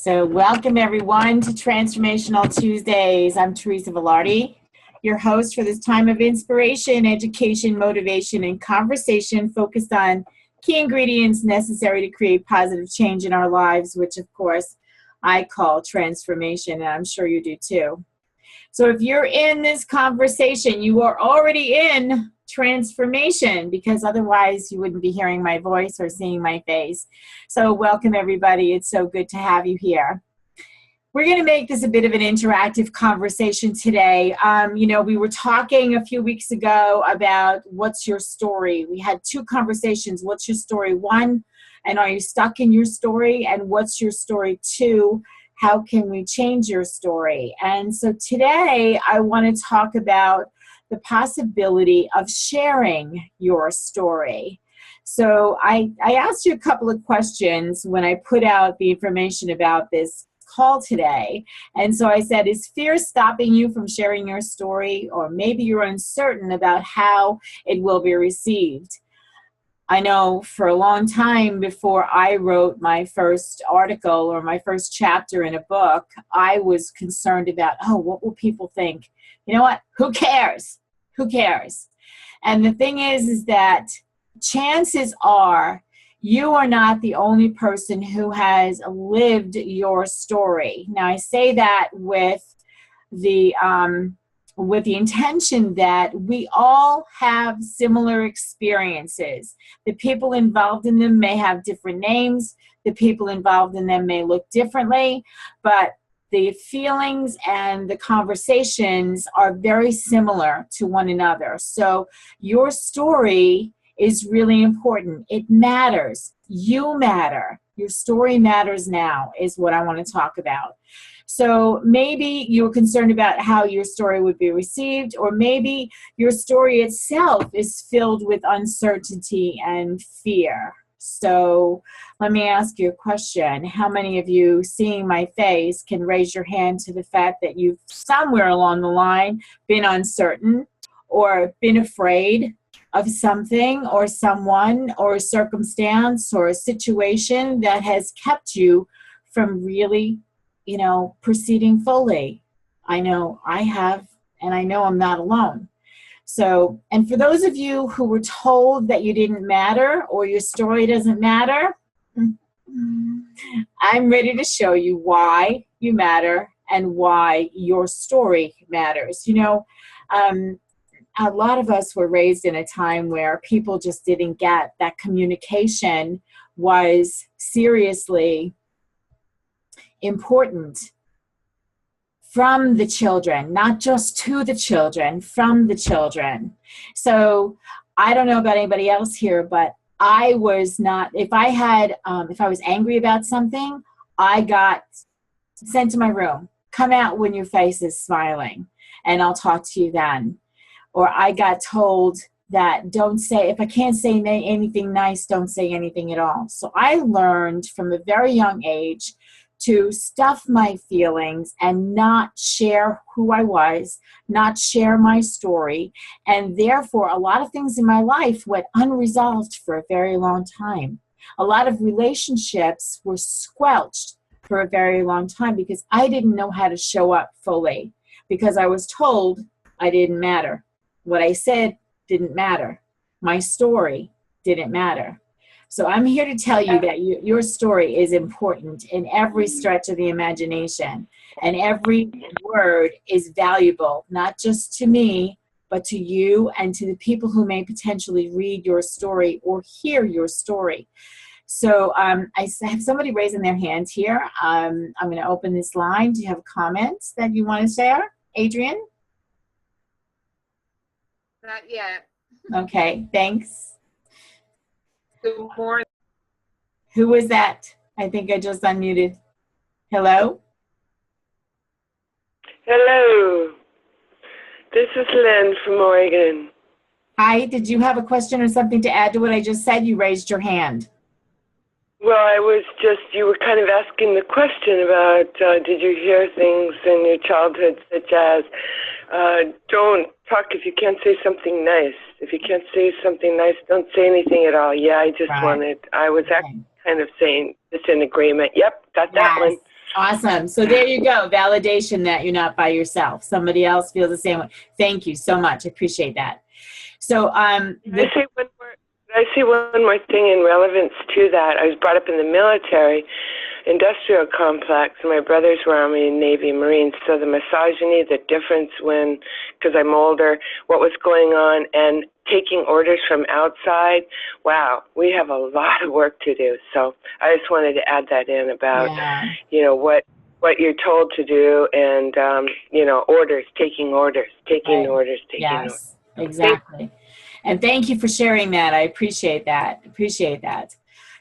So welcome everyone to Transformational Tuesdays. I'm Teresa Velardi, your host for this time of inspiration, education, motivation, and conversation focused on key ingredients necessary to create positive change in our lives, which of course I call transformation, and I'm sure you do too. So if you're in this conversation, you are already in transformation, because otherwise you wouldn't be hearing my voice or seeing my face. So welcome everybody. It's so good to have you here. We're going to make this a bit of an interactive conversation today. We were talking a few weeks ago about what's your story. We had two conversations. What's your story? One, and are you stuck in your story? And what's your story? Two, how can we change your story? And so today I want to talk about the possibility of sharing your story. So I asked you a couple of questions when I put out the information about this call today. And so I said, is fear stopping you from sharing your story? Or maybe you're uncertain about how it will be received. I know for a long time before I wrote my first article or my first chapter in a book, I was concerned about, what will people think? You know what? Who cares? Who cares? And the thing is that chances are you are not the only person who has lived your story. Now, I say that with the intention that we all have similar experiences. The people involved in them may have different names. The people involved in them may look differently, but the feelings and the conversations are very similar to one another. So your story is really important. It matters. You matter. Your story matters now is what I want to talk about. So maybe you're concerned about how your story would be received, or maybe your story itself is filled with uncertainty and fear. So let me ask you a question. How many of you, seeing my face, can raise your hand to the fact that you've somewhere along the line been uncertain or been afraid of something or someone or a circumstance or a situation that has kept you from really proceeding fully? I know I have, and I know I'm not alone. So, and for those of you who were told that you didn't matter or your story doesn't matter, I'm ready to show you why you matter and why your story matters. A lot of us were raised in a time where people just didn't get that communication was seriously important from the children, not just to the children, from the children. So I don't know about anybody else here, but I was not, if I was angry about something, I got sent to my room. Come out when your face is smiling and I'll talk to you then. Or I got told that if I can't say anything nice, don't say anything at all. So I learned from a very young age to stuff my feelings and not share who I was, not share my story. And therefore, a lot of things in my life went unresolved for a very long time. A lot of relationships were squelched for a very long time because I didn't know how to show up fully, because I was told I didn't matter. What I said didn't matter. My story didn't matter. So I'm here to tell you that your story is important in every stretch of the imagination, and every word is valuable, not just to me, but to you and to the people who may potentially read your story or hear your story. So I have somebody raising their hand here. I'm going to open this line. Do you have comments that you want to share? Adrian? Not yet. Okay, thanks. Good morning. Who was that? I think I just unmuted. Hello? Hello. This is Lynn from Oregon. Hi, did you have a question or something to add to what I just said? You raised your hand. Well, you were kind of asking the question about did you hear things in your childhood such as don't talk if you can't say something nice. If you can't say something nice, don't say anything at all. Yeah, I was kind of saying this in agreement. Yep, got that one. Awesome. So there you go. Validation that you're not by yourself. Somebody else feels the same way. Thank you so much. I appreciate that. So I say one more thing in relevance to that. I was brought up in the military industrial complex. My brothers were Army and Navy and Marines, so the misogyny, the difference when, because I'm older, what was going on, and taking orders from outside, wow, we have a lot of work to do. So I just wanted to add that in about, what you're told to do, and, orders, taking orders. Yes, exactly. And thank you for sharing that. I appreciate that.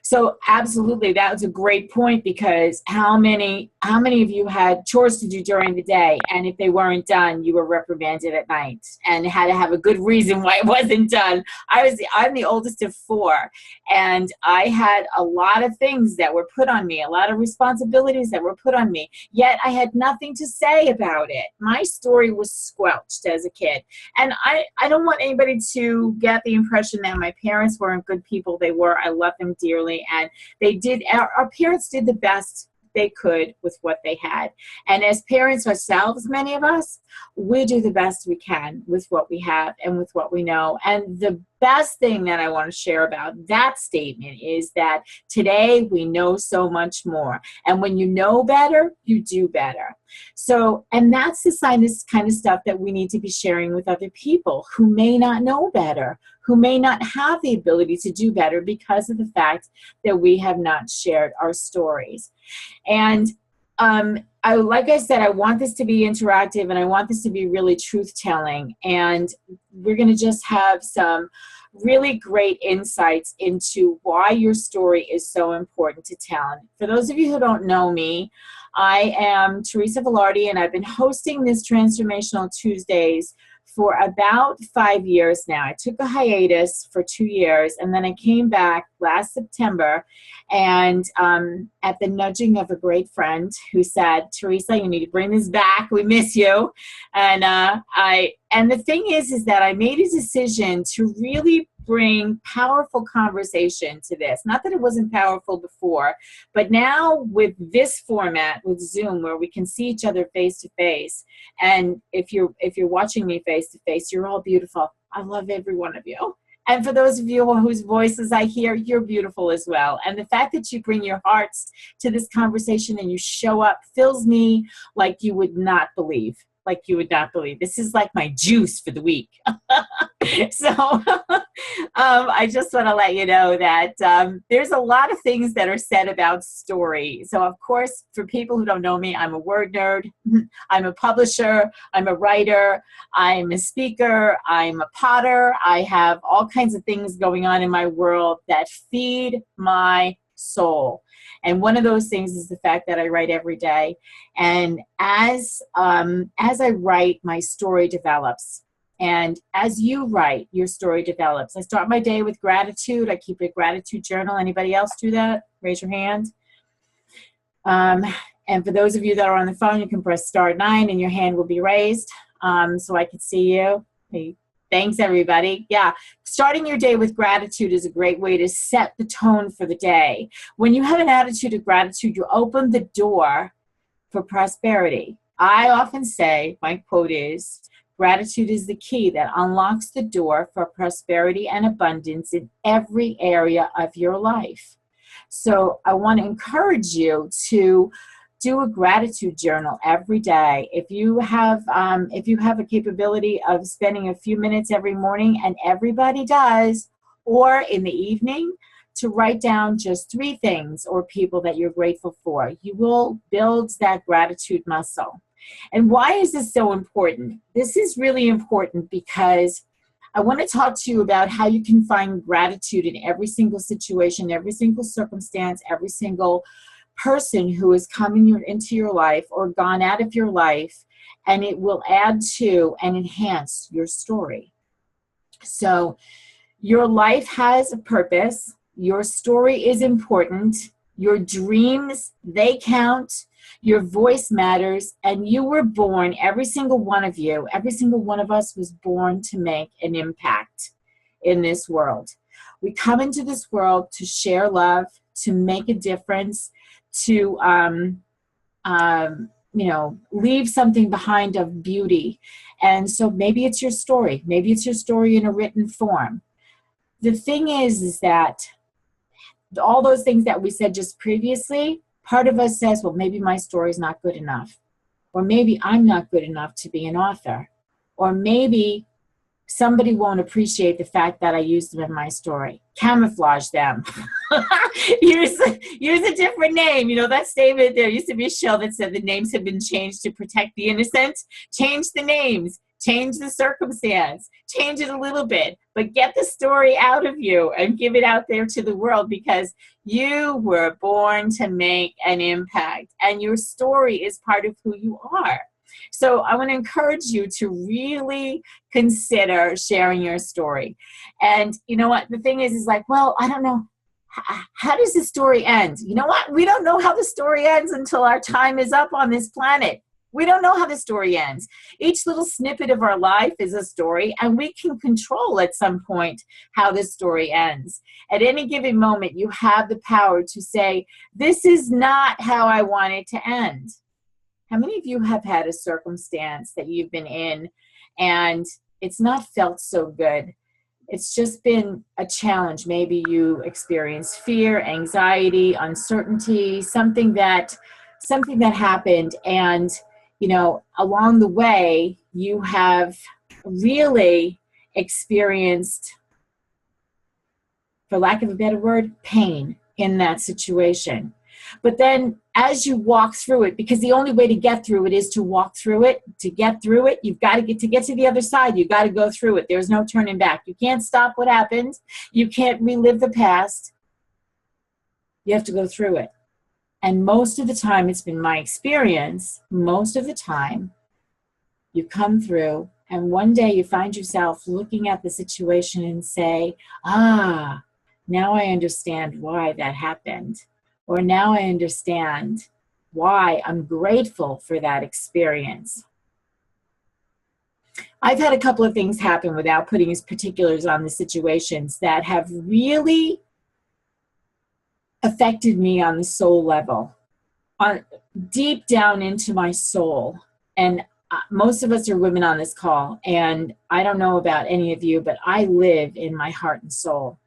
So absolutely, that was a great point, because how many of you had chores to do during the day, and if they weren't done, you were reprimanded at night and had to have a good reason why it wasn't done. I'm the oldest of 4, and I had a lot of things that were put on me, a lot of responsibilities that were put on me, yet I had nothing to say about it. My story was squelched as a kid. And I don't want anybody to get the impression that my parents weren't good people. They were. I love them dearly. And our parents did the best they could with what they had. And as parents ourselves, many of us, we do the best we can with what we have and with what we know. And the best thing that I want to share about that statement is that today we know so much more. And when you know better, you do better. So, and that's the kind of stuff that we need to be sharing with other people who may not know better, who may not have the ability to do better because of the fact that we have not shared our stories. And like I said, I want this to be interactive, and I want this to be really truth-telling. And we're going to just have some really great insights into why your story is so important to tell. And for those of you who don't know me, I am Teresa Velardi, and I've been hosting this Transformational Tuesdays for about 5 years now. I took a hiatus for 2 years, and then I came back last September, and at the nudging of a great friend who said, Teresa, you need to bring this back. We miss you. And the thing is that I made a decision to really bring powerful conversation to this. Not that it wasn't powerful before, but now with this format, with Zoom, where we can see each other face to face, and if you're watching me face to face, you're all beautiful. I love every one of you. And for those of you whose voices I hear, you're beautiful as well. And the fact that you bring your hearts to this conversation and you show up fills me like you would not believe. This is like my juice for the week. So I just want to let you know that there's a lot of things that are said about story. So of course, for people who don't know me, I'm a word nerd. I'm a publisher. I'm a writer. I'm a speaker. I'm a potter. I have all kinds of things going on in my world that feed my soul. And one of those things is the fact that I write every day. And as I write, my story develops. And as you write, your story develops. I start my day with gratitude. I keep a gratitude journal. Anybody else do that? Raise your hand. And for those of you that are on the phone, you can press *9 and your hand will be raised so I can see you. Hey, thanks, everybody. Yeah, starting your day with gratitude is a great way to set the tone for the day. When you have an attitude of gratitude, you open the door for prosperity. I often say, my quote is, gratitude is the key that unlocks the door for prosperity and abundance in every area of your life. So I want to encourage you to do a gratitude journal every day. If you have a capability of spending a few minutes every morning, and everybody does, or in the evening, to write down just 3 things or people that you're grateful for, you will build that gratitude muscle. And why is this so important? This is really important because I want to talk to you about how you can find gratitude in every single situation, every single circumstance, every single person who is coming into your life or gone out of your life, and it will add to and enhance your story. So your life has a purpose. Your story is important. Your dreams, they count. Your voice matters, and you were born, every single one of you, every single one of us was born to make an impact in this world. We come into this world to share love, to make a difference, to leave something behind of beauty. And so maybe it's your story. Maybe it's your story in a written form. The thing is that all those things that we said just previously, part of us says, well, maybe my story's not good enough. Or maybe I'm not good enough to be an author. Or maybe somebody won't appreciate the fact that I used them in my story. Camouflage them. use a different name. That statement, there used to be a show that said the names have been changed to protect the innocent. Change the names. Change the circumstance. Change it a little bit. But get the story out of you and give it out there to the world, because you were born to make an impact. And your story is part of who you are. So I want to encourage you to really consider sharing your story. And you know what? The thing is like, well, I don't know. How does the story end? You know what? We don't know how the story ends until our time is up on this planet. We don't know how the story ends. Each little snippet of our life is a story, and we can control at some point how this story ends. At any given moment, you have the power to say, this is not how I want it to end. How many of you have had a circumstance that you've been in and it's not felt so good? It's just been a challenge. Maybe you experienced fear, anxiety, uncertainty, something that happened, and along the way you have really experienced, for lack of a better word, pain in that situation. But then as you walk through it, because the only way to get through it is to walk through it. To get through it, you've got to get to the other side. You've got to go through it. There's no turning back. You can't stop what happened. You can't relive the past. You have to go through it. And most of the time, it's been my experience, most of the time, you come through and one day you find yourself looking at the situation and say, now I understand why that happened. Or now I understand why I'm grateful for that experience. I've had a couple of things happen without putting particulars on the situations that have really affected me on the soul level, deep down into my soul. And most of us are women on this call, and I don't know about any of you, but I live in my heart and soul.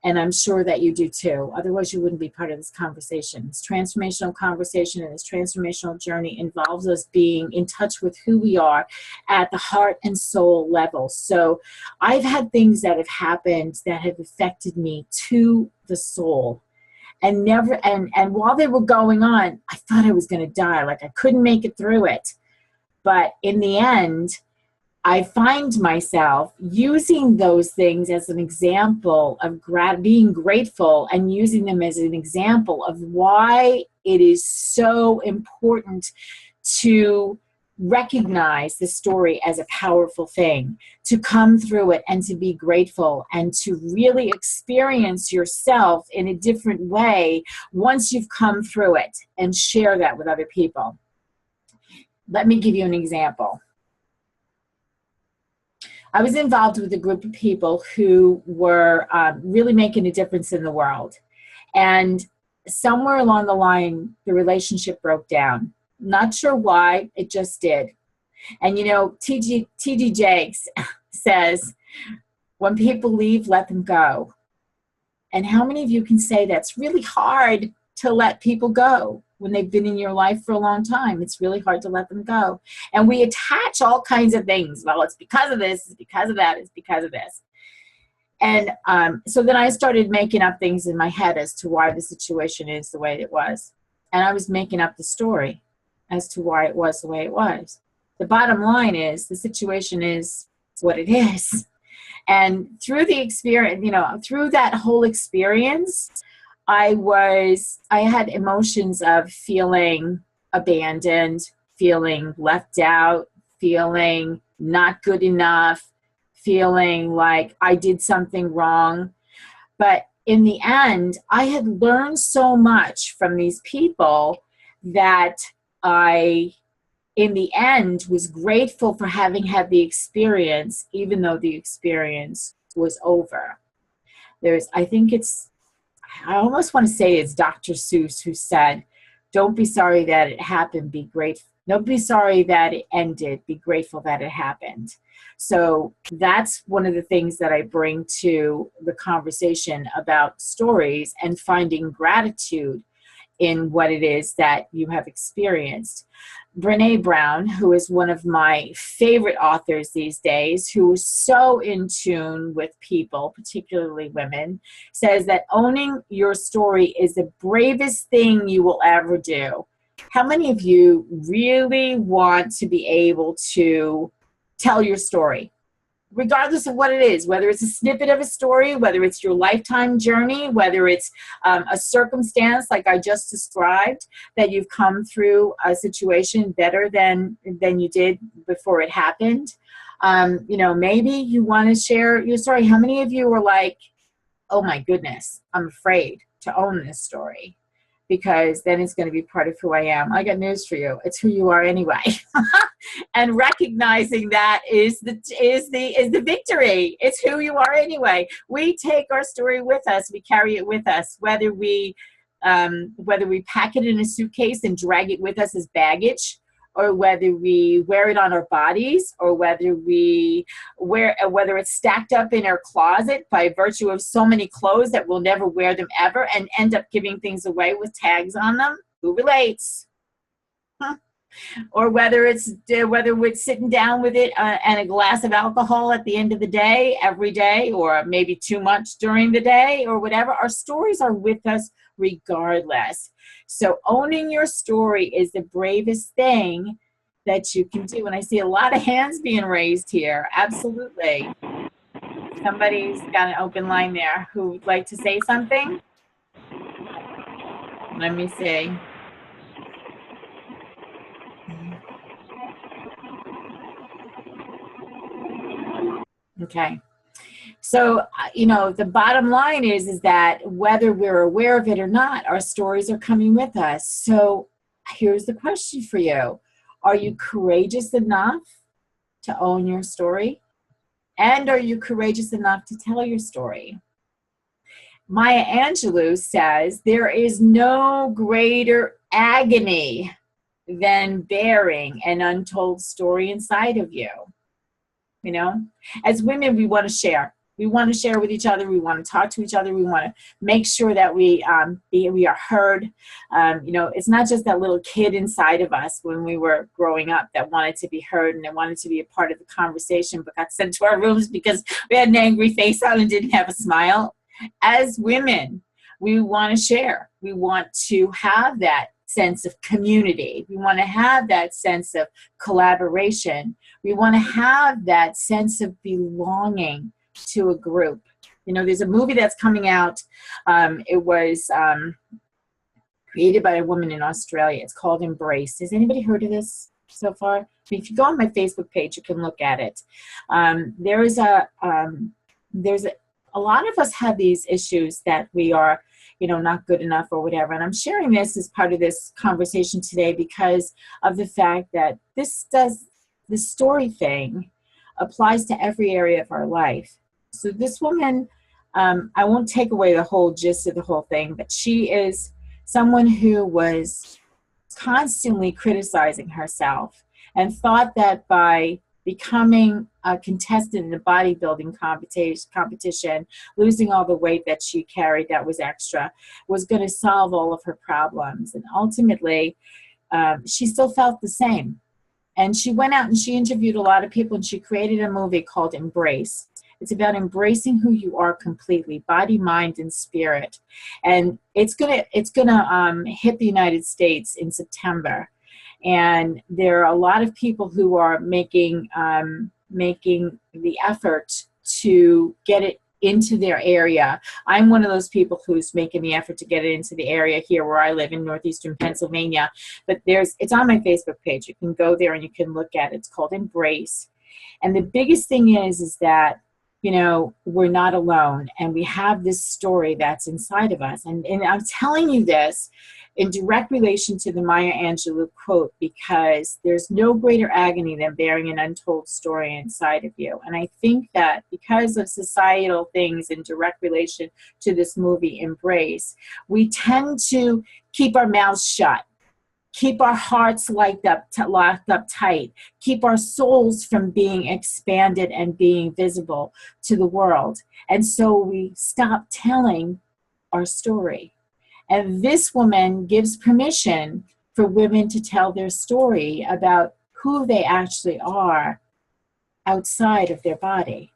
And I'm sure that you do too. Otherwise, you wouldn't be part of this conversation. This transformational conversation and this transformational journey involves us being in touch with who we are at the heart and soul level. So I've had things that have happened that have affected me to the soul. And while they were going on, I thought I was going to die. Like I couldn't make it through it. But in the end, I find myself using those things as an example of being grateful, and using them as an example of why it is so important to recognize the story as a powerful thing, to come through it and to be grateful and to really experience yourself in a different way once you've come through it, and share that with other people. Let me give you an example. I was involved with a group of people who were really making a difference in the world. And somewhere along the line, the relationship broke down. Not sure why, it just did. And T.D. Jakes says, when people leave, let them go. And how many of you can say that's really hard to let people go when they've been in your life for a long time? It's really hard to let them go. And we attach all kinds of things. Well, it's because of this, it's because of that, it's because of this. And so then I started making up things in my head as to why the situation is the way it was. And I was making up the story as to why it was the way it was. The bottom line is the situation is what it is. And through the experience, through that whole experience, I had emotions of feeling abandoned, feeling left out, feeling not good enough, feeling like I did something wrong. But in the end, I had learned so much from these people that I, in the end, was grateful for having had the experience, even though the experience was over. I almost want to say it's Dr. Seuss who said, Don't be sorry that it happened. Be grateful. Don't be sorry that it ended. Be grateful that it happened. So that's one of the things that I bring to the conversation about stories and finding gratitude in what it is that you have experienced. Brene Brown, who is one of my favorite authors these days, who is so in tune with people, particularly women, says that owning your story is the bravest thing you will ever do. How many of you really want to be able to tell your story? Regardless of what it is, whether it's a snippet of a story, whether it's your lifetime journey, whether it's a circumstance like I just described, that you've come through a situation better than you did before it happened. Maybe you want to share your story. How many of you were like, oh my goodness, I'm afraid to own this story, because then it's going to be part of who I am? I got news for you. It's who you are anyway. And recognizing that is the victory. It's who you are anyway. We take our story with us. We carry it with us, whether we pack it in a suitcase and drag it with us as baggage, or whether we wear it on our bodies, or whether it's stacked up in our closet by virtue of so many clothes that we'll never wear them ever and end up giving things away with tags on them. Who relates? Huh? Or whether we're sitting down with it and a glass of alcohol at the end of the day, every day, or maybe too much during the day, or whatever. Our stories are with us regardless. So owning your story is the bravest thing that you can do. And I see a lot of hands being raised here. Absolutely. Somebody's got an open line there who would like to say something. Let me see. Okay. So, the bottom line is that whether we're aware of it or not, our stories are coming with us. So here's the question for you. Are you courageous enough to own your story? And are you courageous enough to tell your story? Maya Angelou says, there is no greater agony than bearing an untold story inside of you. As women, we want to share. We want to share with each other. We want to talk to each other. We want to make sure that we are heard. It's not just that little kid inside of us when we were growing up that wanted to be heard and that wanted to be a part of the conversation, but got sent to our rooms because we had an angry face on and didn't have a smile. As women, we want to share. We want to have that sense of community. We want to have that sense of collaboration. We want to have that sense of belonging to a group. There's a movie that's coming out. It was created by a woman in Australia. It's called Embrace. Has anybody heard of this so far? If you go on my Facebook page, you can look at it. There's a lot of us have these issues that we are not good enough or whatever. And I'm sharing this as part of this conversation today because of the fact that the story thing applies to every area of our life. So this woman, I won't take away the whole gist of the whole thing, but she is someone who was constantly criticizing herself and thought that by becoming a contestant in a bodybuilding competition, losing all the weight that she carried that was extra, was going to solve all of her problems. And ultimately, she still felt the same. And she went out and she interviewed a lot of people, and she created a movie called Embrace. It's about embracing who you are completely, body, mind, and spirit. And it's gonna hit the United States in September. And there are a lot of people who are making the effort to get it into their area. I'm one of those people who's making the effort to get it into the area here where I live in northeastern Pennsylvania. But it's on my Facebook page. You can go there and you can look at it. It's called Embrace. And the biggest thing is that, we're not alone, and we have this story that's inside of us. And I'm telling you this in direct relation to the Maya Angelou quote, because there's no greater agony than bearing an untold story inside of you. And I think that because of societal things in direct relation to this movie, Embrace, we tend to keep our mouths shut. keep our hearts locked up tight, keep our souls from being expanded and being visible to the world. And so we stop telling our story. And this woman gives permission for women to tell their story about who they actually are outside of their body.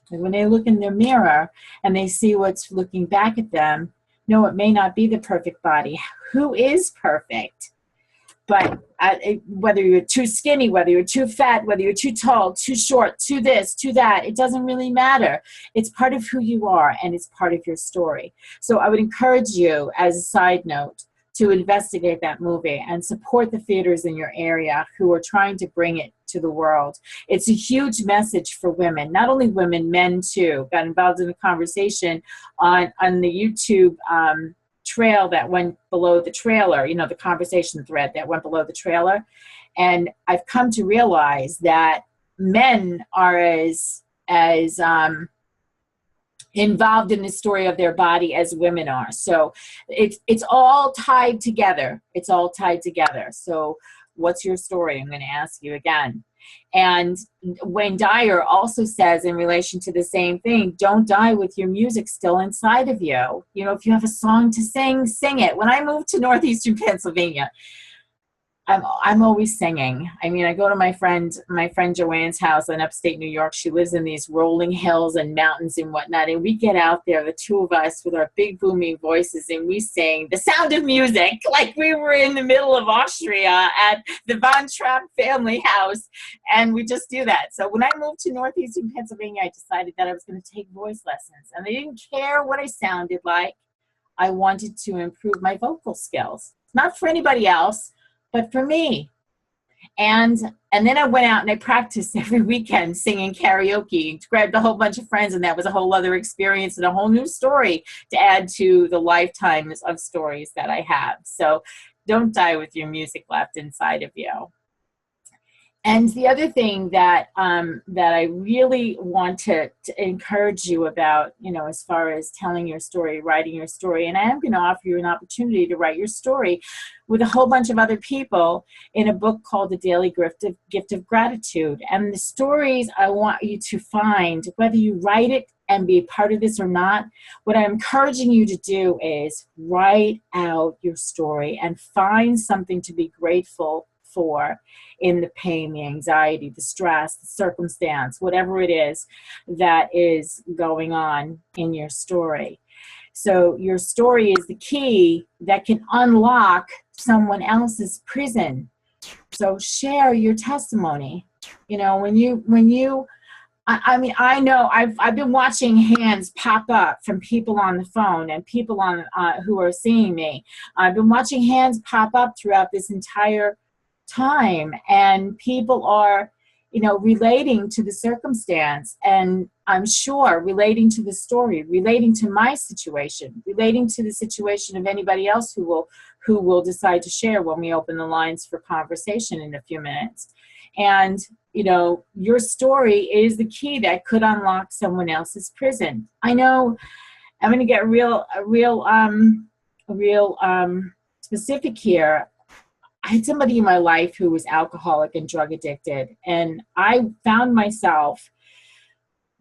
And when they look in their mirror and they see what's looking back at them, no, it may not be the perfect body. Who is perfect? But whether you're too skinny, whether you're too fat, whether you're too tall, too short, too this, too that, it doesn't really matter. It's part of who you are, and it's part of your story. So I would encourage you, as a side note, to investigate that movie and support the theaters in your area who are trying to bring it to the world. It's a huge message for women, not only women, men too. Got involved in the conversation on the YouTube trail that went below the trailer, the conversation thread that went below the trailer. And I've come to realize that men are as involved in the story of their body as women are. So it's all tied together. It's all tied together. So what's your story? I'm going to ask you again. And Wayne Dyer also says in relation to the same thing, don't die with your music still inside of you. If you have a song to sing, sing it. When I moved to northeastern Pennsylvania, I'm always singing. I mean, I go to my friend Joanne's house in upstate New York. She lives in these rolling hills and mountains and whatnot. And we get out there, the two of us, with our big booming voices, and we sing The Sound of Music like we were in the middle of Austria at the Von Trapp family house. And we just do that. So when I moved to northeastern Pennsylvania, I decided that I was going to take voice lessons. And I didn't care what I sounded like. I wanted to improve my vocal skills. Not for anybody else, but for me. And then I went out and I practiced every weekend singing karaoke, grabbed a whole bunch of friends, and that was a whole other experience and a whole new story to add to the lifetimes of stories that I have. So don't die with your music left inside of you. And the other thing that I really want to encourage you about, as far as telling your story, writing your story, and I am going to offer you an opportunity to write your story with a whole bunch of other people in a book called The Daily Gift of Gratitude. And the stories I want you to find, whether you write it and be a part of this or not, what I'm encouraging you to do is write out your story and find something to be grateful for in the pain, the anxiety, the stress, the circumstance, whatever it is that is going on in your story. So your story is the key that can unlock someone else's prison. So share your testimony. I know I've been watching hands pop up from people on the phone and people on who are seeing me. I've been watching hands pop up throughout this entire time, and people are relating to the circumstance, and I'm sure relating to the story, relating to my situation, relating to the situation of anybody else who will decide to share when we open the lines for conversation in a few minutes. And your story is the key that could unlock someone else's prison. I know I'm going to get real specific here. I had somebody in my life who was alcoholic and drug addicted, and I found myself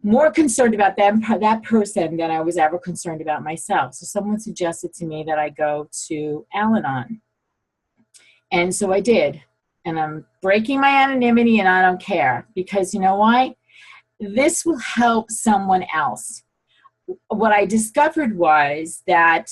more concerned about that person than I was ever concerned about myself. So someone suggested to me that I go to Al-Anon. And so I did. And I'm breaking my anonymity, and I don't care, because you know why? This will help someone else. What I discovered was that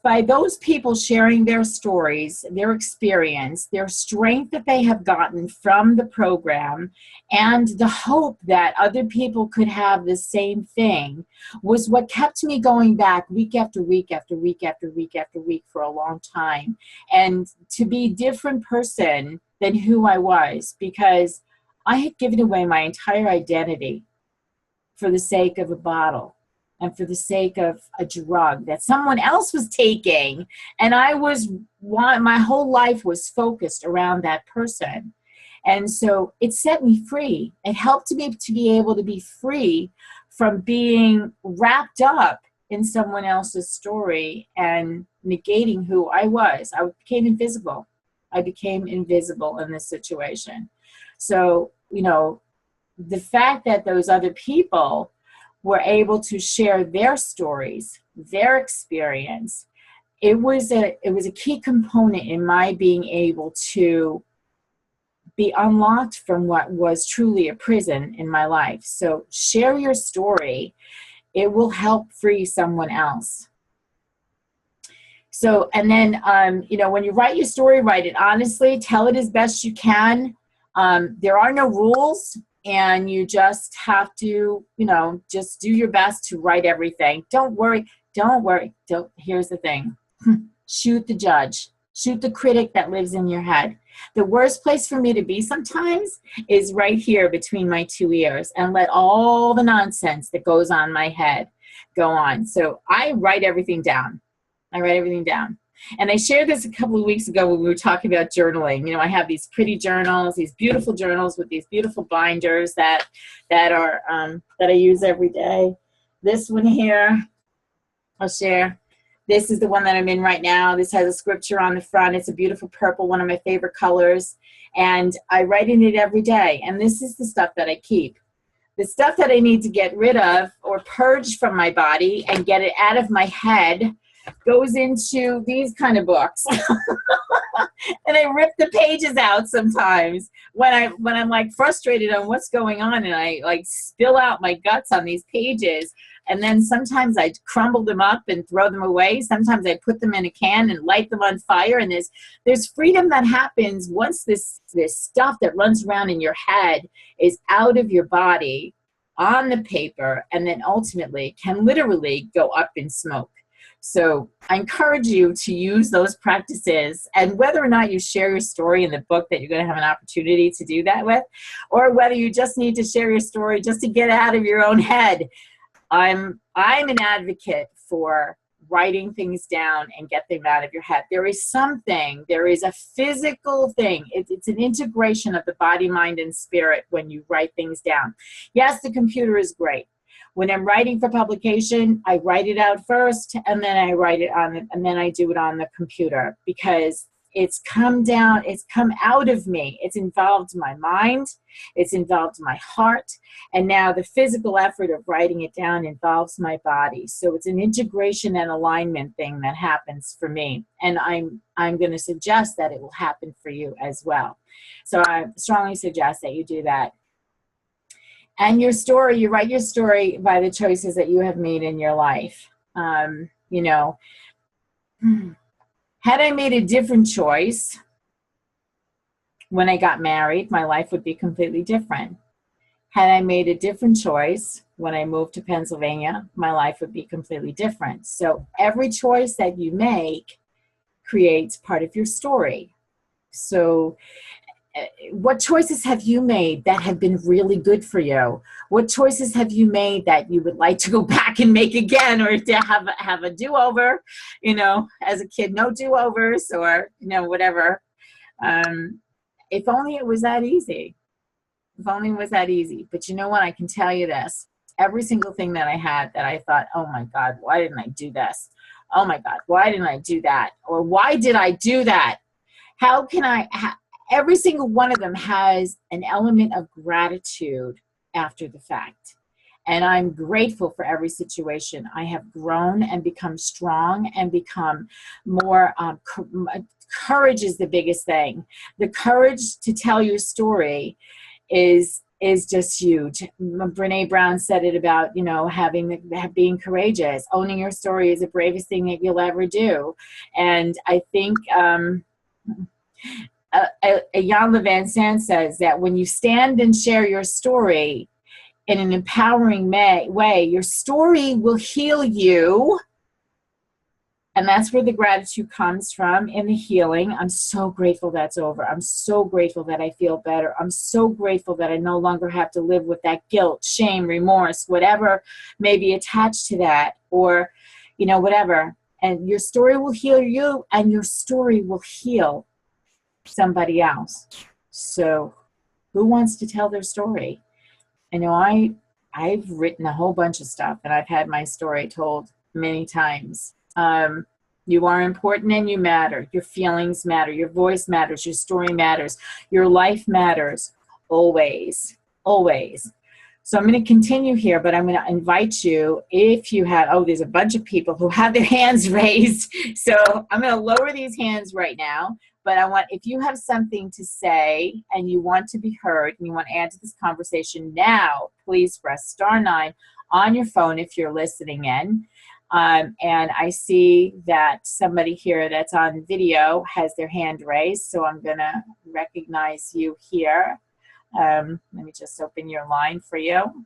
by those people sharing their stories, their experience, their strength that they have gotten from the program, and the hope that other people could have the same thing, was what kept me going back week after week after week after week after week for a long time. And to be a different person than who I was, because I had given away my entire identity for the sake of a bottle and for the sake of a drug that someone else was taking. And my whole life was focused around that person. And so it set me free. It helped me to be able to be free from being wrapped up in someone else's story and negating who I was. I became invisible. I became invisible in this situation. So, you know, the fact that those other people were able to share their stories, their experience, it was a key component in my being able to be unlocked from what was truly a prison in my life. So share your story. It will help free someone else. So, and then, you know, when you write your story, write it honestly, tell it as best you can. There are no rules, and you just have to, you know, just do your best to write everything. Don't worry. Here's the thing. Shoot the judge. Shoot the critic that lives in your head. The worst place for me to be sometimes is right here between my two ears, and let all the nonsense that goes on my head go on. So I write everything down. I write everything down. And I shared this a couple of weeks ago when we were talking about journaling. You know, I have these pretty journals, these beautiful journals with these beautiful binders that I use every day. This one here, I'll share. This is the one that I'm in right now. This has a scripture on the front. It's a beautiful purple, one of my favorite colors. And I write in it every day. And this is the stuff that I keep. The stuff that I need to get rid of or purge from my body and get it out of my head goes into these kind of books. And I rip the pages out sometimes when I'm like frustrated on what's going on, and I like spill out my guts on these pages. And then sometimes I crumble them up and throw them away. Sometimes I put them in a can and light them on fire. And there's freedom that happens once this stuff that runs around in your head is out of your body on the paper, and then ultimately can literally go up in smoke. So I encourage you to use those practices, and whether or not you share your story in the book that you're going to have an opportunity to do that with, or whether you just need to share your story just to get out of your own head, I'm an advocate for writing things down and get them out of your head. There is a physical thing. It's an integration of the body, mind, and spirit when you write things down. Yes, the computer is great. When I'm writing for publication, I write it out first, and then I write it and then I do it on the computer, because it's come out of me. It's involved my mind, it's involved my heart, and now the physical effort of writing it down involves my body. So it's an integration and alignment thing that happens for me, and I'm going to suggest that it will happen for you as well. So I strongly suggest that you do that. And your story, you write your story by the choices that you have made in your life. You know, had I made a different choice when I got married, my life would be completely different. Had I made a different choice when I moved to Pennsylvania, my life would be completely different. So every choice that you make creates part of your story. So what choices have you made that have been really good for you? What choices have you made that you would like to go back and make again, or to have a do-over? You know, as a kid, no do-overs, or, you know, whatever. If only it was that easy. If only it was that easy. But you know what? I can tell you this. Every single thing that I had that I thought, oh my God, why didn't I do this? Oh my God, why didn't I do that? Or why did I do that? How can every single one of them has an element of gratitude after the fact. And I'm grateful for every situation. I have grown and become strong and become more, courage is the biggest thing. The courage to tell your story is just huge. Brene Brown said it about, you know, being courageous. Owning your story is the bravest thing that you'll ever do. And I think, Jan Van Sant says that when you stand and share your story in an empowering way, your story will heal you. And that's where the gratitude comes from, in the healing. I'm so grateful that's over. I'm so grateful that I feel better. I'm so grateful that I no longer have to live with that guilt, shame, remorse, whatever may be attached to that, or, you know, whatever. And your story will heal you, and your story will heal somebody else. So who wants to tell their story? I know I've written a whole bunch of stuff, and I've had my story told many times. You are important and you matter. Your feelings matter. Your voice matters. Your story matters. Your life matters. Always. Always. So I'm going to continue here, but I'm going to invite you, if you have, oh, there's a bunch of people who have their hands raised. So I'm going to lower these hands right now. But I want, if you have something to say and you want to be heard and you want to add to this conversation now, please press *9 on your phone if you're listening in. And I see that somebody here that's on video has their hand raised, so I'm going to recognize you here. Let me just open your line for you.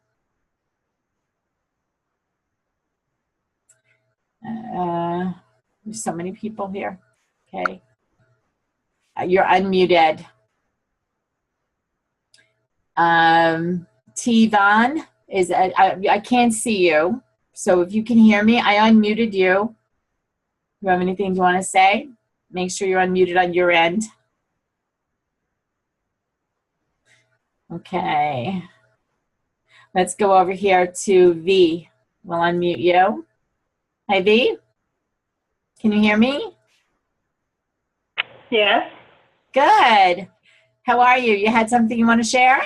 There's so many people here. Okay. You're unmuted. T-Von, I can't see you. So if you can hear me, I unmuted you. You have anything you want to say? Make sure you're unmuted on your end. Okay. Let's go over here to V. We'll unmute you. Hi, V. Can you hear me? Yes. Good. How are you? You had something you want to share?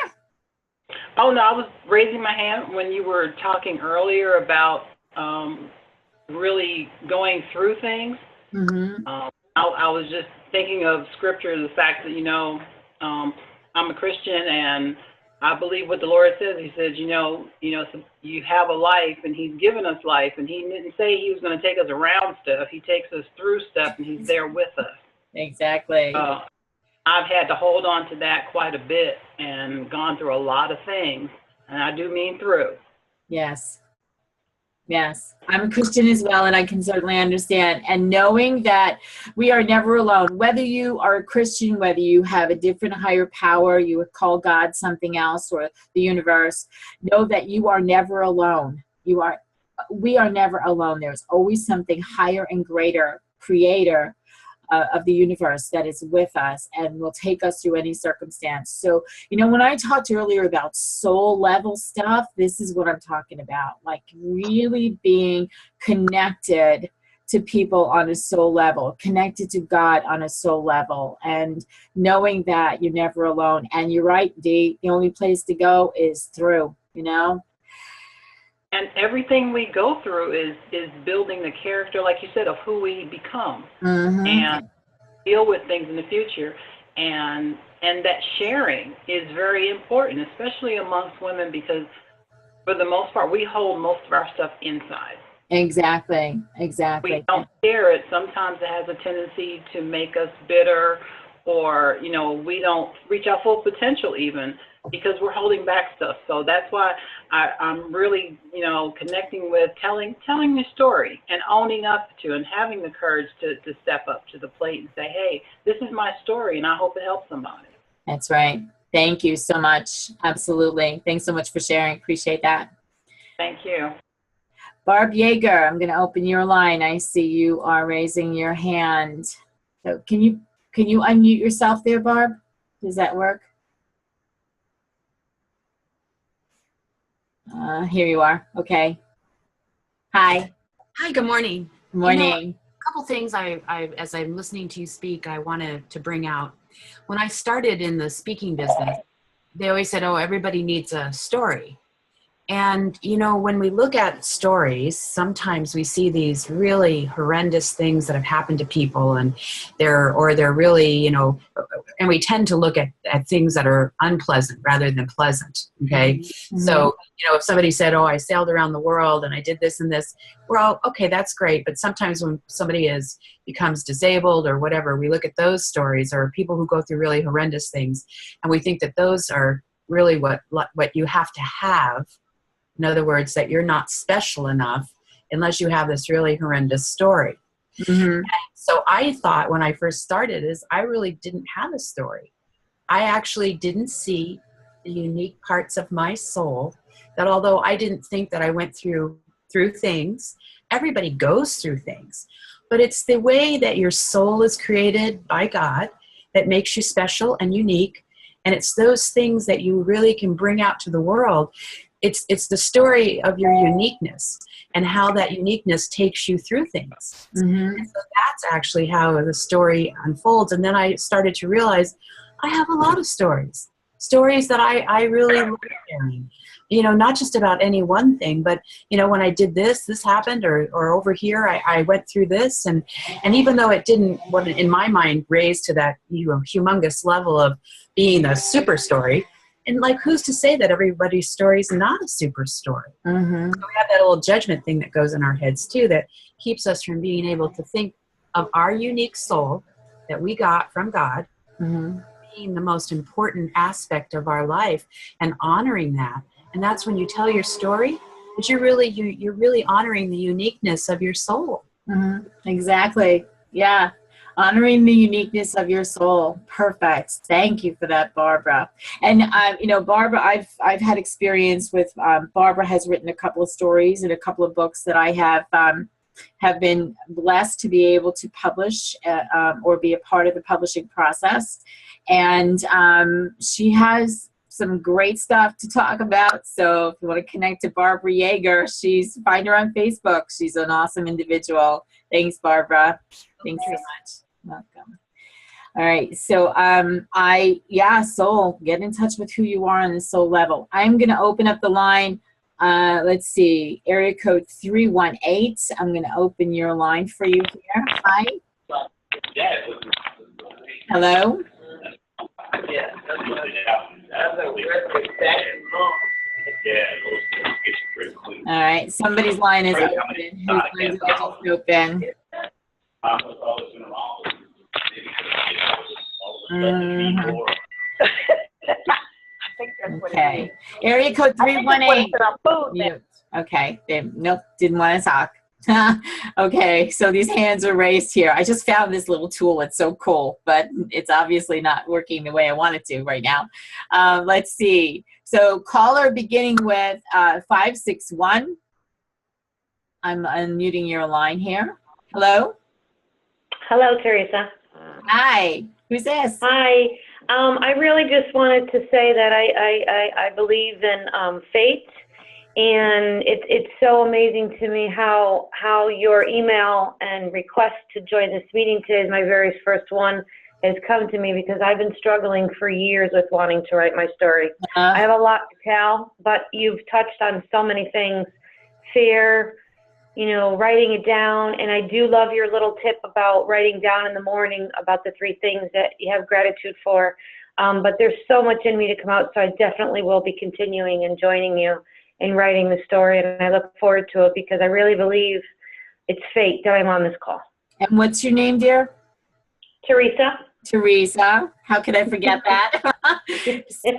Oh, no, I was raising my hand when you were talking earlier about really going through things. Mm-hmm. I was just thinking of scripture, the fact that, I'm a Christian and I believe what the Lord says. He says, so you have a life and he's given us life, and he didn't say he was going to take us around stuff. He takes us through stuff and he's there with us. Exactly. I've had to hold on to that quite a bit and gone through a lot of things, and I do mean through. Yes. Yes. I'm a Christian as well, and I can certainly understand. And knowing that we are never alone, whether you are a Christian, whether you have a different higher power, you would call God something else, or the universe, know that you are never alone. We are never alone. There's always something higher and greater, creator of the universe, that is with us and will take us through any circumstance. So, when I talked earlier about soul level stuff, this is what I'm talking about, like really being connected to people on a soul level, connected to God on a soul level, and knowing that you're never alone. And you're right, Dee, the only place to go is through, And everything we go through is building the character, like you said, of who we become. Mm-hmm. And deal with things in the future. And that sharing is very important, especially amongst women, because for the most part, we hold most of our stuff inside. Exactly. We don't share it. Sometimes it has a tendency to make us bitter, or, we don't reach our full potential even, because we're holding back stuff. So that's why I'm really, connecting with telling the story and owning up to and having the courage to step up to the plate and say, hey, this is my story and I hope it helps somebody. That's right. Thank you so much. Absolutely. Thanks so much for sharing. Appreciate that. Thank you. Barb Yeager, I'm going to open your line. I see you are raising your hand. So can you unmute yourself there, Barb? Does that work? Here you are. Okay. Hi. Hi, good morning. Good morning. A couple things as I'm listening to you speak, I wanted to bring out. When I started in the speaking business, they always said, oh, everybody needs a story. And, when we look at stories, sometimes we see these really horrendous things that have happened to people, and they're really, and we tend to look at things that are unpleasant rather than pleasant. Okay. Mm-hmm. So, if somebody said, oh, I sailed around the world and I did this and this, we're all, okay, that's great. But sometimes when somebody becomes disabled or whatever, we look at those stories, or people who go through really horrendous things, and we think that those are really what you have to have. In other words, that you're not special enough unless you have this really horrendous story. Mm-hmm. So I thought when I first started I really didn't have a story. I actually didn't see the unique parts of my soul, that although I didn't think that I went through things, everybody goes through things. But it's the way that your soul is created by God that makes you special and unique. And it's those things that you really can bring out to the world it's the story of your uniqueness and how that uniqueness takes you through things. Mm-hmm. And so that's actually how the story unfolds. And then I started to realize I have a lot of stories that I really love sharing. You know, not just about any one thing, but, you know, when I did this happened, or over here, I went through this. And even though it didn't, in my mind, raise to that, you know, humongous level of being a super story, and like, who's to say that everybody's story is not a super story? Mm-hmm. So we have that little judgment thing that goes in our heads too, that keeps us from being able to think of our unique soul that we got from God, Mm-hmm. being the most important aspect of our life, and honoring that. And that's when you tell your story, that you're really honoring the uniqueness of your soul. Mm-hmm. Exactly. Yeah. Honoring the uniqueness of your soul. Perfect. Thank you for that, Barbara. And, you know, Barbara, I've had experience with, Barbara has written a couple of stories and a couple of books that I have been blessed to be able to publish or be a part of the publishing process. And she has some great stuff to talk about. So if you want to connect to Barbara Yeager, find her on Facebook. She's an awesome individual. Thanks, Barbara. Thanks so much. Welcome. All right. So soul, get in touch with who you are on the soul level. I'm going to open up the line. Let's see, area code 318. I'm going to open your line for you here. Hi. Hello. All right, somebody's line is open. Whose line is just open? Mm-hmm. Okay, area code 318. Okay, nope, didn't want to talk. Okay, so these hands are raised here. I just found this little tool. It's so cool, but it's obviously not working the way I want it to right now. Let's see. So caller beginning with 561. I'm unmuting your line here. Hello? Hello, Teresa. Hi. Who's this? Hi. I really just wanted to say that I believe in fate. And it's so amazing to me how your email and request to join this meeting today is my very first one has come to me, because I've been struggling for years with wanting to write my story. I have a lot to tell, but you've touched on so many things. Fear, you know, writing it down. And I do love your little tip about writing down in the morning about the 3 things that you have gratitude for. But there's so much in me to come out, so I definitely will be continuing and joining you in writing the story, and I look forward to it, because I really believe it's fate that I'm on this call. And what's your name, dear? Teresa. Teresa. How could I forget that? So,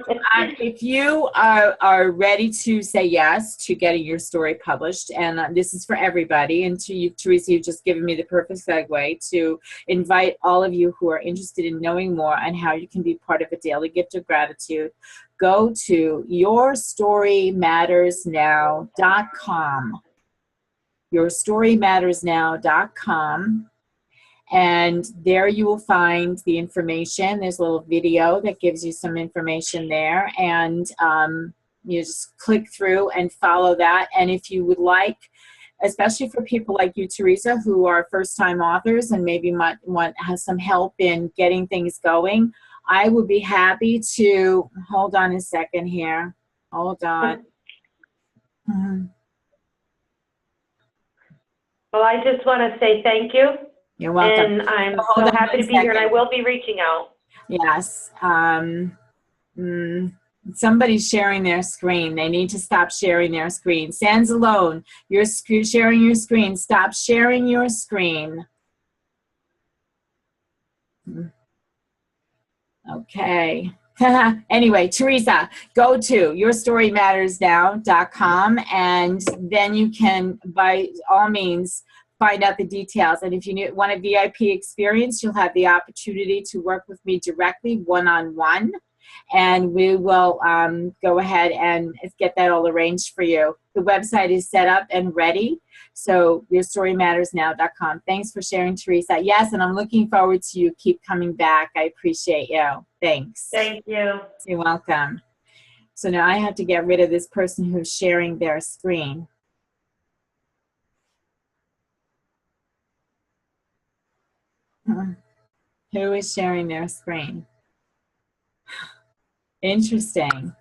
if you are ready to say yes to getting your story published, and this is for everybody, and to you, Teresa, you've just given me the perfect segue to invite all of you who are interested in knowing more on how you can be part of a daily gift of gratitude. Go to yourstorymattersnow.com. yourstorymattersnow.com. And there you will find the information. There's a little video that gives you some information there. And you just click through and follow that. And if you would like, especially for people like you, Teresa, who are first-time authors and maybe might have some help in getting things going, I would be happy to, hold on a second here. Hold on. Well, I just want to say thank you. You're welcome. And I'm so happy to be here, and I will be reaching out. Yes. Somebody's sharing their screen. They need to stop sharing their screen. Sans alone, you're sharing your screen. Stop sharing your screen. Okay. Anyway, Teresa, go to yourstorymattersnow.com, and then you can, by all means, find out the details. And if you want a VIP experience, you'll have the opportunity to work with me directly, one-on-one, and we will go ahead and get that all arranged for you. The website is set up and ready, so yourstorymattersnow.com. Thanks for sharing, Teresa. Yes, and I'm looking forward to you keep coming back. I appreciate you. Thanks. Thank you. You're welcome. So now I have to get rid of this person who's sharing their screen. Who is sharing their screen? Interesting.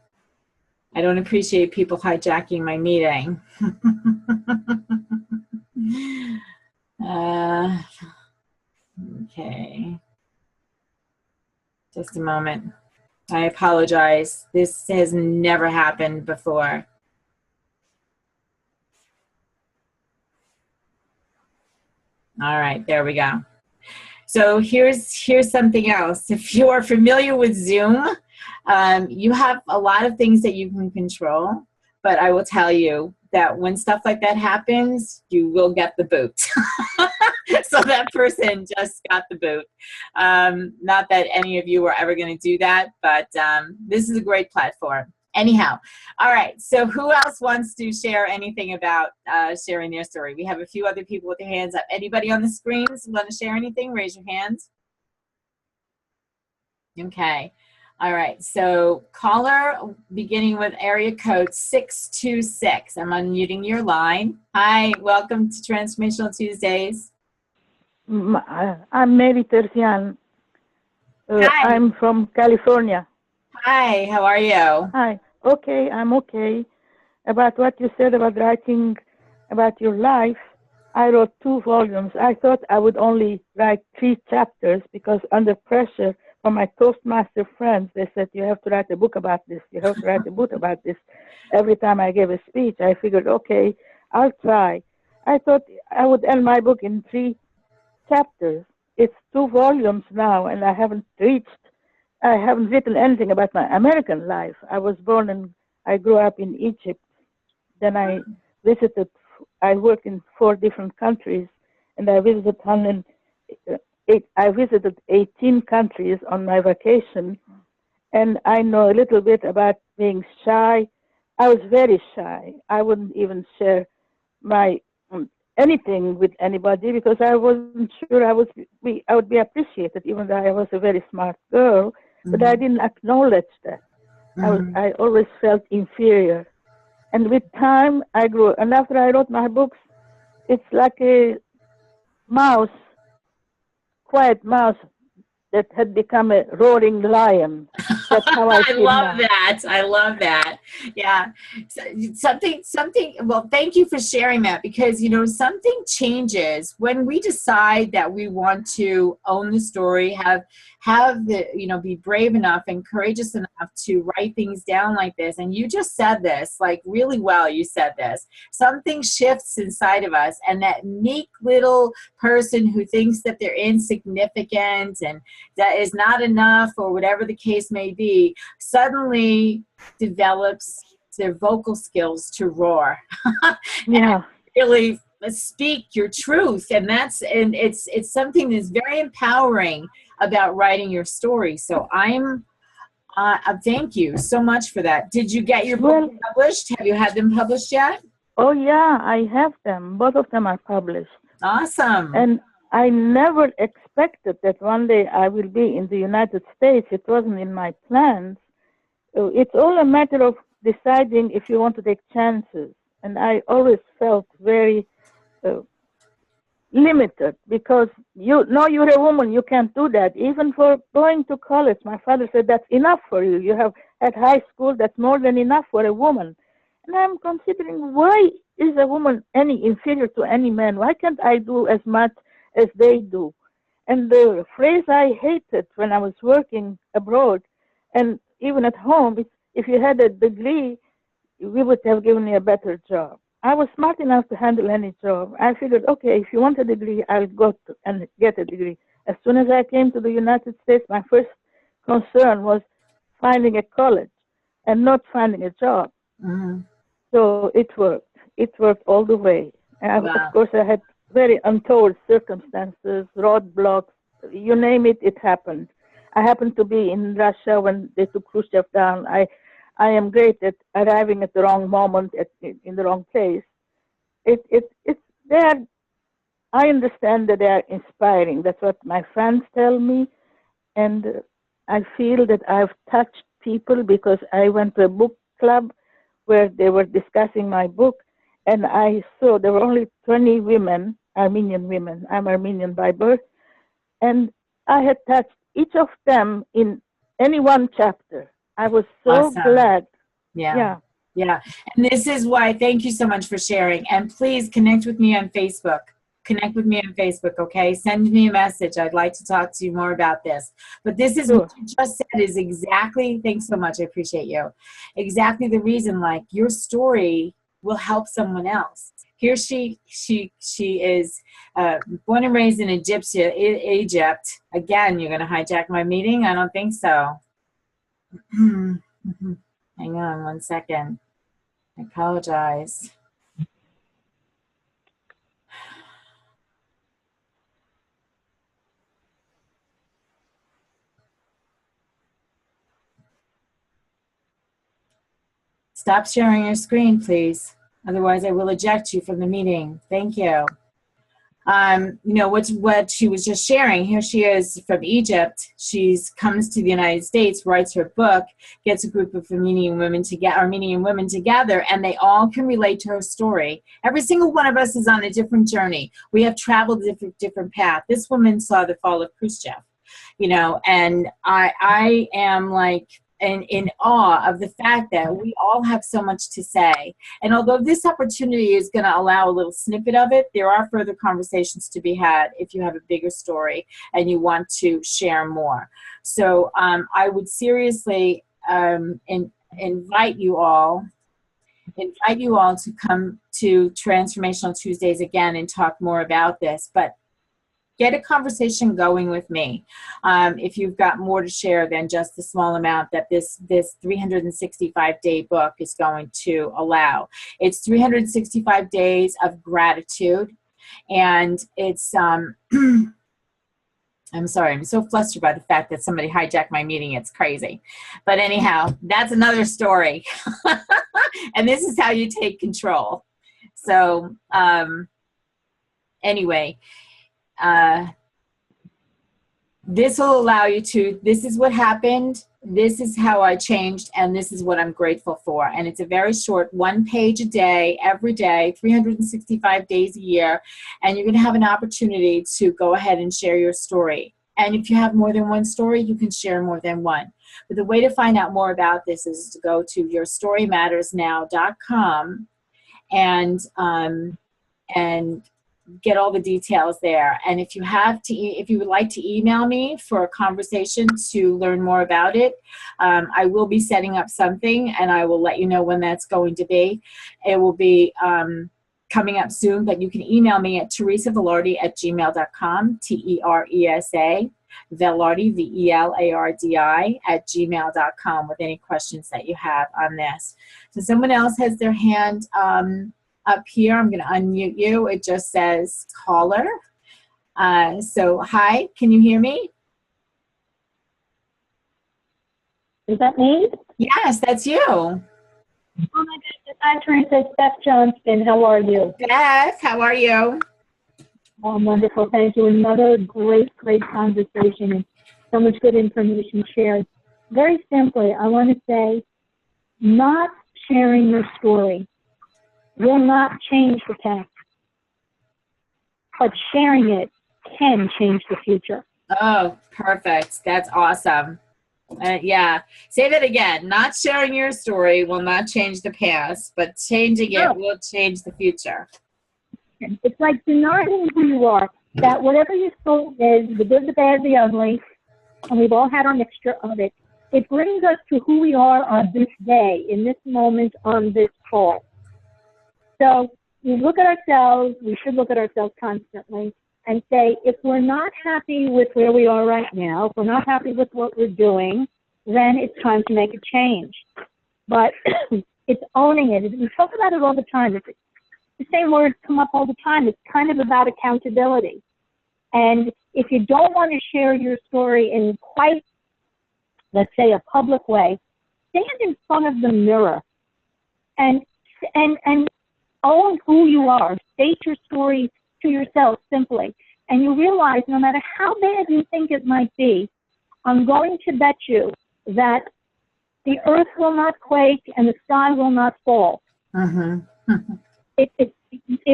I don't appreciate people hijacking my meeting. Okay. Just a moment. I apologize. This has never happened before. All right, there we go. So here's something else. If you are familiar with Zoom, you have a lot of things that you can control, but I will tell you that when stuff like that happens, you will get the boot. So that person just got the boot. Not that any of you are ever going to do that, but this is a great platform. Anyhow, all right, so who else wants to share anything about sharing their story? We have a few other people with their hands up. Anybody on the screens want to share anything? Raise your hands. Okay, all right, so caller beginning with area code 626. I'm unmuting your line. Hi, welcome to Transformational Tuesdays. I'm Mary Terzian. Hi. I'm from California. Hi, how are you? Hi. Okay, I'm okay. About what you said about writing about your life, I wrote 2 volumes. I thought I would only write 3 chapters because under pressure from my Toastmaster friends, they said, you have to write a book about this. You have to write a book about this. Every time I gave a speech, I figured, okay, I'll try. I thought I would end my book in 3 chapters. It's 2 volumes now, and I haven't written anything about my American life. I was born and I grew up in Egypt. Then I worked in 4 different countries, and I visited 18 countries on my vacation, and I know a little bit about being shy. I was very shy. I wouldn't even share my anything with anybody because I wasn't sure I would be appreciated, even though I was a very smart girl. But I didn't acknowledge that. I always felt inferior. And with time, I grew. And after I wrote my books, it's like a mouse, quiet mouse that had become a roaring lion. That's how I feel love now. that. I love that. Yeah. Something, well, thank you for sharing that because, you know, something changes when we decide that we want to own the story, have the, you know, be brave enough and courageous enough to write things down like this. And you just said this, like really well, you said this. Something shifts inside of us, and that meek little person who thinks that they're insignificant and that is not enough or whatever the case may be, suddenly develops their vocal skills to roar. Yeah. Really speak your truth, and it's something that's very empowering about writing your story. So thank you so much for that. Did you get your book published? Have you had them published yet? Oh yeah, I have them. Both of them are published. Awesome. And I never expected that one day I will be in the United States. It wasn't in my plans. It's all a matter of deciding if you want to take chances. And I always felt very limited because you're a woman, you can't do that. Even for going to college, my father said, that's enough for you. You have at high school, that's more than enough for a woman. And I'm considering, why is a woman any inferior to any man? Why can't I do as much as they do? And the phrase I hated when I was working abroad and even at home, if you had a degree, we would have given you a better job. I was smart enough to handle any job. I figured, okay, if you want a degree, I'll go and get a degree. As soon as I came to the United States, my first concern was finding a college and not finding a job. Mm-hmm. So it worked. It worked all the way. And Wow. Of course, I had very untoward circumstances, roadblocks, you name it, it happened. I happened to be in Russia when they took Khrushchev down. I am great at arriving at the wrong moment in the wrong place. I understand that they are inspiring. That's what my fans tell me. And I feel that I've touched people because I went to a book club where they were discussing my book, and I saw there were only 20 women, Armenian women. I'm Armenian by birth, and I had touched each of them in any one chapter. I was so Awesome. glad. Yeah. Yeah. And this is why, thank you so much for sharing. And please connect with me on Facebook. Connect with me on Facebook, okay? Send me a message. I'd like to talk to you more about this. But this is what you just said is exactly, thanks so much. I appreciate you. Exactly the reason, like, your story will help someone else. Here she is born and raised in Egypt. Again, you're going to hijack my meeting? I don't think so. Hang on one second. I apologize. Stop sharing your screen, please. Otherwise, I will eject you from the meeting. Thank you. You know, what she was just sharing. Here she is from Egypt. She comes to the United States, writes her book, gets a group of Armenian women together, and they all can relate to her story. Every single one of us is on a different journey. We have traveled a different path. This woman saw the fall of Khrushchev, you know, and I am like, and in awe of the fact that we all have so much to say. And although this opportunity is going to allow a little snippet of it, there are further conversations to be had if you have a bigger story and you want to share more. So I would seriously invite you all to come to Transformational Tuesdays again and talk more about this. But get a conversation going with me if you've got more to share than just the small amount that this 365-day book is going to allow. It's 365 days of gratitude, and it's I'm sorry, I'm so flustered by the fact that somebody hijacked my meeting. It's crazy. But anyhow, that's another story. And this is how you take control. So anyway, this will allow you to, this is what happened, this is how I changed, and this is what I'm grateful for. And it's a very short 1 page a day, every day, 365 days a year, and you're going to have an opportunity to go ahead and share your story. And if you have more than one story, you can share more than one. But the way to find out more about this is to go to yourstorymattersnow.com and get all the details there. And if you would like to email me for a conversation to learn more about it, I will be setting up something, and I will let you know when that's going to be. It will be coming up soon, but you can email me at teresavelardi@gmail.com, Teresa Velardi, Velardi @gmail.com, with any questions that you have on this. So someone else has their hand up here. I'm going to unmute you. It just says caller. So hi, can you hear me? Is that me? Yes, that's you. Oh my goodness, hi Teresa, it's Beth Johnston. How are you? Beth, how are you? Oh, I'm wonderful, thank you. Another great conversation and so much good information shared. Very simply, I want to say, not sharing your story will not change the past, but sharing it can change the future. Oh, perfect. That's awesome. Yeah. Say that again. Not sharing your story will not change the past, but changing it will change the future. It's like denying who you are, that whatever your soul is, the good, the bad, the ugly, and we've all had our mixture of it, it brings us to who we are on this day, in this moment, on this call. So we look at ourselves, we should look at ourselves constantly and say, if we're not happy with where we are right now, if we're not happy with what we're doing, then it's time to make a change. But it's owning it. We talk about it all the time. The same words come up all the time. It's kind of about accountability. And if you don't want to share your story in quite, let's say, a public way, stand in front of the mirror and own who you are. State your story to yourself simply. And you realize no matter how bad you think it might be, I'm going to bet you that the earth will not quake and the sky will not fall. It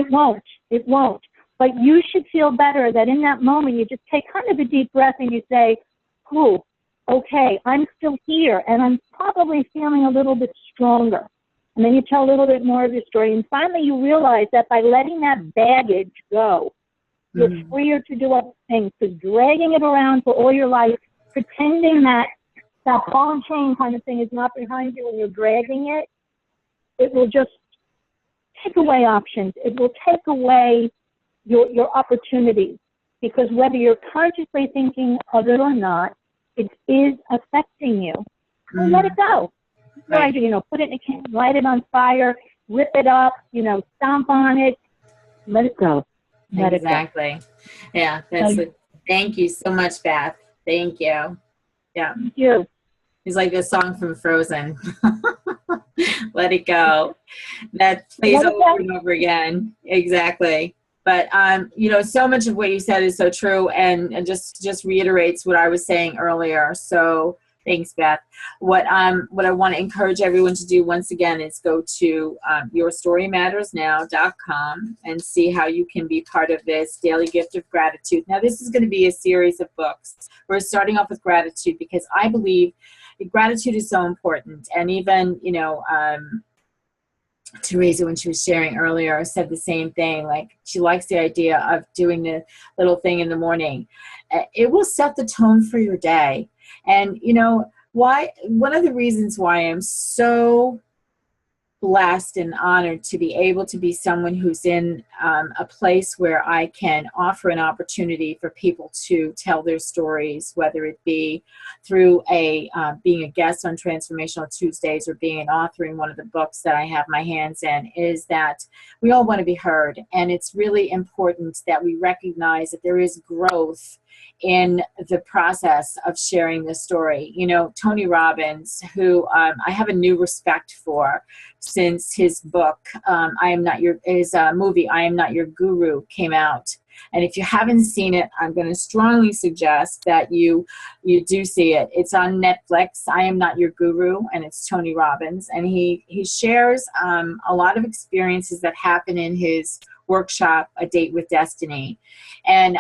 won't. It won't. But you should feel better that in that moment you just take kind of a deep breath and you say, "Oh, okay, I'm still here and I'm probably feeling a little bit stronger." And then you tell a little bit more of your story. And finally you realize that by letting that baggage go, you're freer to do other things. Because dragging it around for all your life, pretending that ball and chain kind of thing is not behind you and you're dragging it, it will just take away options. It will take away your opportunities. Because whether you're consciously thinking of it or not, it is affecting you. So let it go. Right. You know, put it in a can, light it on fire, rip it up, you know, stomp on it, let it go. Let Exactly. It go. Yeah, thank you so much, Beth. Thank you. Yeah. Thank you. It's like the song from Frozen. Let it go. That plays over and over again. Exactly. But you know, so much of what you said is so true, and just reiterates what I was saying earlier. So thanks, Beth. What I want to encourage everyone to do once again is go to yourstorymattersnow.com and see how you can be part of this daily gift of gratitude. Now, this is going to be a series of books. We're starting off with gratitude because I believe gratitude is so important. And even, you know, Teresa, when she was sharing earlier, said the same thing. Like, she likes the idea of doing the little thing in the morning. It will set the tone for your day. And, you know, one of the reasons why I'm so blessed and honored to be able to be someone who's in a place where I can offer an opportunity for people to tell their stories, whether it be through being a guest on Transformational Tuesdays or being an author in one of the books that I have my hands in, is that we all want to be heard. And it's really important that we recognize that there is growth in the process of sharing this story. You know, Tony Robbins, who I have a new respect for since his book, his movie, I Am Not Your Guru, came out. And if you haven't seen it, I'm going to strongly suggest that you do see it. It's on Netflix, I Am Not Your Guru, and it's Tony Robbins. And he shares a lot of experiences that happen in his workshop, A Date with Destiny. And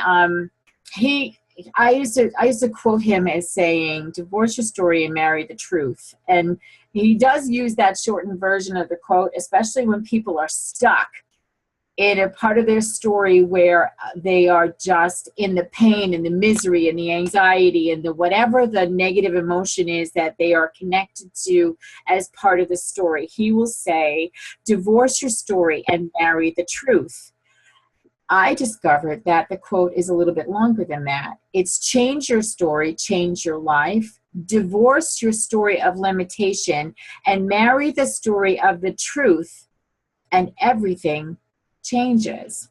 I used to quote him as saying, "Divorce your story and marry the truth." And he does use that shortened version of the quote, especially when people are stuck in a part of their story where they are just in the pain and the misery and the anxiety and the whatever the negative emotion is that they are connected to as part of the story. He will say, "Divorce your story and marry the truth." I discovered that the quote is a little bit longer than that. It's change your story, change your life, divorce your story of limitation, and marry the story of the truth, and everything changes.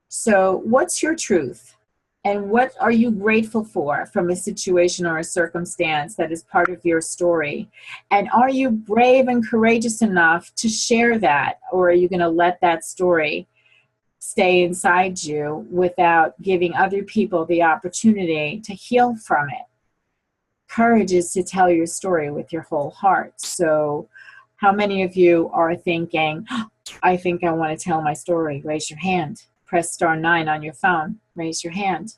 So what's your truth? And what are you grateful for from a situation or a circumstance that is part of your story? And are you brave and courageous enough to share that? Or are you going to let that story stay inside you without giving other people the opportunity to heal from it? Courage is to tell your story with your whole heart. So how many of you are thinking, "I think I want to tell my story"? Raise your hand. Press *9 on your phone. Raise your hand.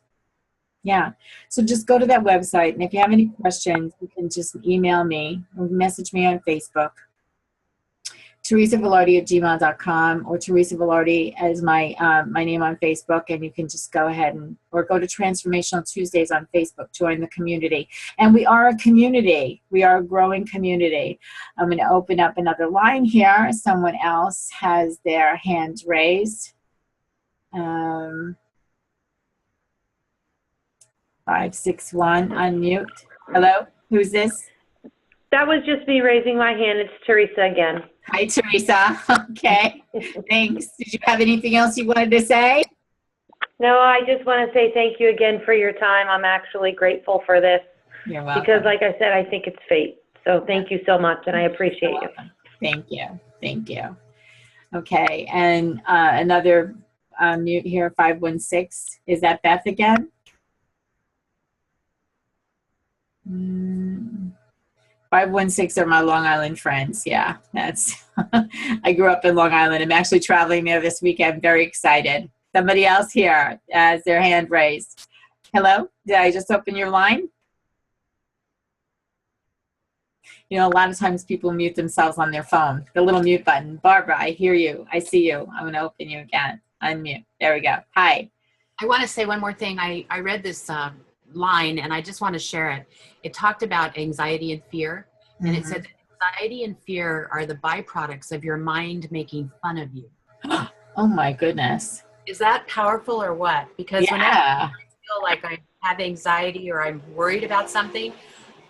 Yeah. So just go to that website. And if you have any questions, you can just email me or message me on Facebook. TeresaVelardi@gmail.com, or Teresa Velardi as my name on Facebook, and you can just go ahead or go to Transformational Tuesdays on Facebook, join the community. And we are a community. We are a growing community. I'm going to open up another line here. Someone else has their hand raised. 561, unmute. Hello, who's this? That was just me raising my hand. It's Teresa again. Hi, Teresa. Okay, thanks. Did you have anything else you wanted to say? No, I just want to say thank you again for your time. I'm actually grateful for this. You're welcome. Because like I said, I think it's fate. So thank you so much, and I appreciate you. Thank you. Thank you. Okay, and another mute here, 516. Is that Beth again? 516 are my Long Island friends. Yeah, that's, I grew up in Long Island. I'm actually traveling there this weekend. Very excited. Somebody else here has their hand raised. Hello? Did I just open your line? You know, a lot of times people mute themselves on their phone. The little mute button. Barbara, I hear you. I see you. I'm going to open you again. Unmute. There we go. Hi. I want to say one more thing. I read this line and I just want to share it. It talked about anxiety and fear. And it said that anxiety and fear are the byproducts of your mind making fun of you. Oh my goodness. Is that powerful or what? Because whenever I feel like I have anxiety or I'm worried about something,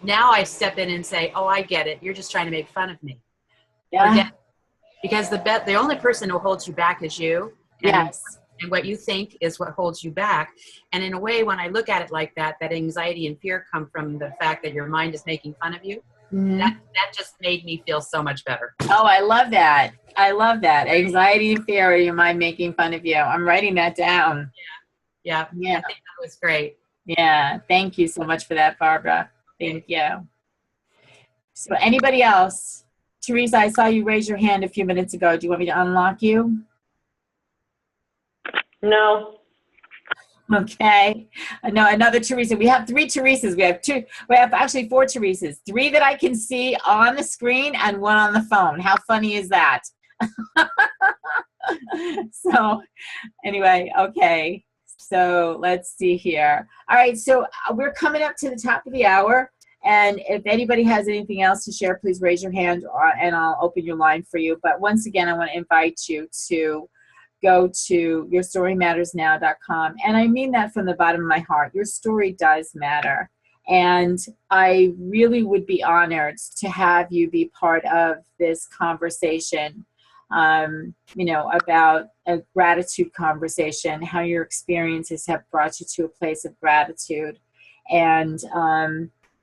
now I step in and say, oh, I get it. You're just trying to make fun of me. Yeah. Because the only person who holds you back is you. And, and what you think is what holds you back. And in a way, when I look at it like that, that anxiety and fear come from the fact that your mind is making fun of you. That just made me feel so much better. Oh, I love that. I love that. Anxiety and fear, your mind making fun of you. I'm writing that down. Yeah. I think that was great. Yeah. Thank you so much for that, Barbara. Thank you. So anybody else? Teresa, I saw you raise your hand a few minutes ago. Do you want me to unlock you? No. Okay. No, another Teresa. We have 3 Teresas. We have actually 4 Teresas. 3 that I can see on the screen and 1 on the phone. How funny is that? So anyway, okay. So let's see here. All right. So we're coming up to the top of the hour. And if anybody has anything else to share, please raise your hand and I'll open your line for you. But once again, I want to invite you to go to yourstorymattersnow.com. And I mean that from the bottom of my heart. Your story does matter. And I really would be honored to have you be part of this conversation, you know, about a gratitude conversation, how your experiences have brought you to a place of gratitude. And,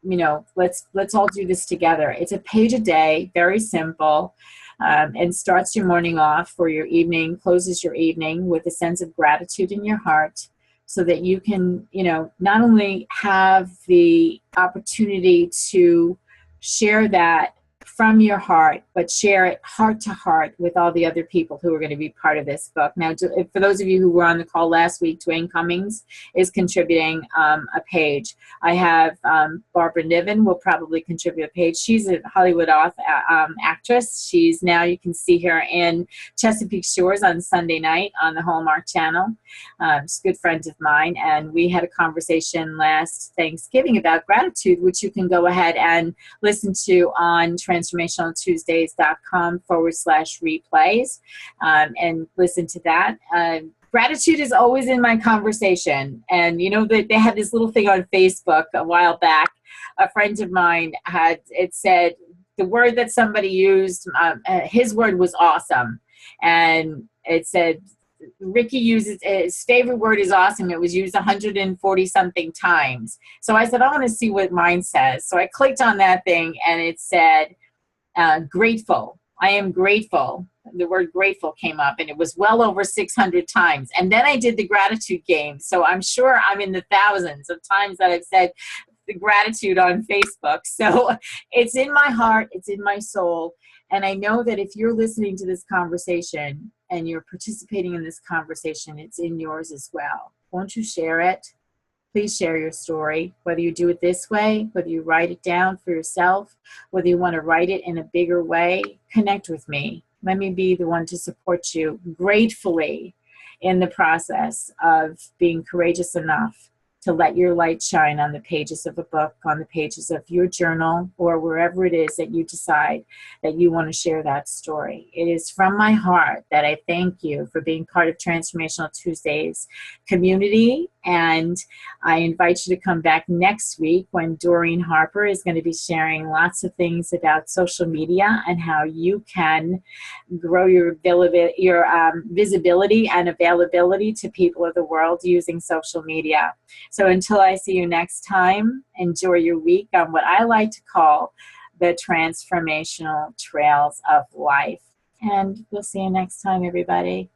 you know, let's all do this together. It's a page a day, very simple. And starts your morning off or your evening, closes your evening with a sense of gratitude in your heart so that you can, you know, not only have the opportunity to share that from your heart, but share it heart to heart with all the other people who are going to be part of this book. Now, for those of you who were on the call last week, Dwayne Cummings is contributing a page. I have Barbara Niven will probably contribute a page. She's a Hollywood actress. She's now, you can see her in Chesapeake Shores on Sunday night on the Hallmark Channel. She's a good friend of mine, and we had a conversation last Thanksgiving about gratitude, which you can go ahead and listen to on transformationaltuesdays.com/replays and listen to that. Gratitude is always in my conversation. And you know that they had this little thing on Facebook a while back. A friend of mine it said the word that somebody used, his word was awesome. And it said, Ricky uses his favorite word is awesome. It was used 140 something times. So I said, I want to see what mine says. So I clicked on that thing and it said, grateful. I am grateful. The word grateful came up and it was well over 600 times. And then I did the gratitude game. So I'm sure I'm in the thousands of times that I've said the gratitude on Facebook. So it's in my heart. It's in my soul. And I know that if you're listening to this conversation and you're participating in this conversation, it's in yours as well. Won't you share it? Please share your story, whether you do it this way, whether you write it down for yourself, whether you want to write it in a bigger way. Connect with me. Let me be the one to support you gratefully in the process of being courageous enough to let your light shine on the pages of a book, on the pages of your journal, or wherever it is that you decide that you want to share that story. It is from my heart that I thank you for being part of Transformational Tuesdays community, and I invite you to come back next week when Doreen Harper is going to be sharing lots of things about social media and how you can grow your visibility and availability to people of the world using social media. So until I see you next time, enjoy your week on what I like to call the transformational trails of life. And we'll see you next time, everybody.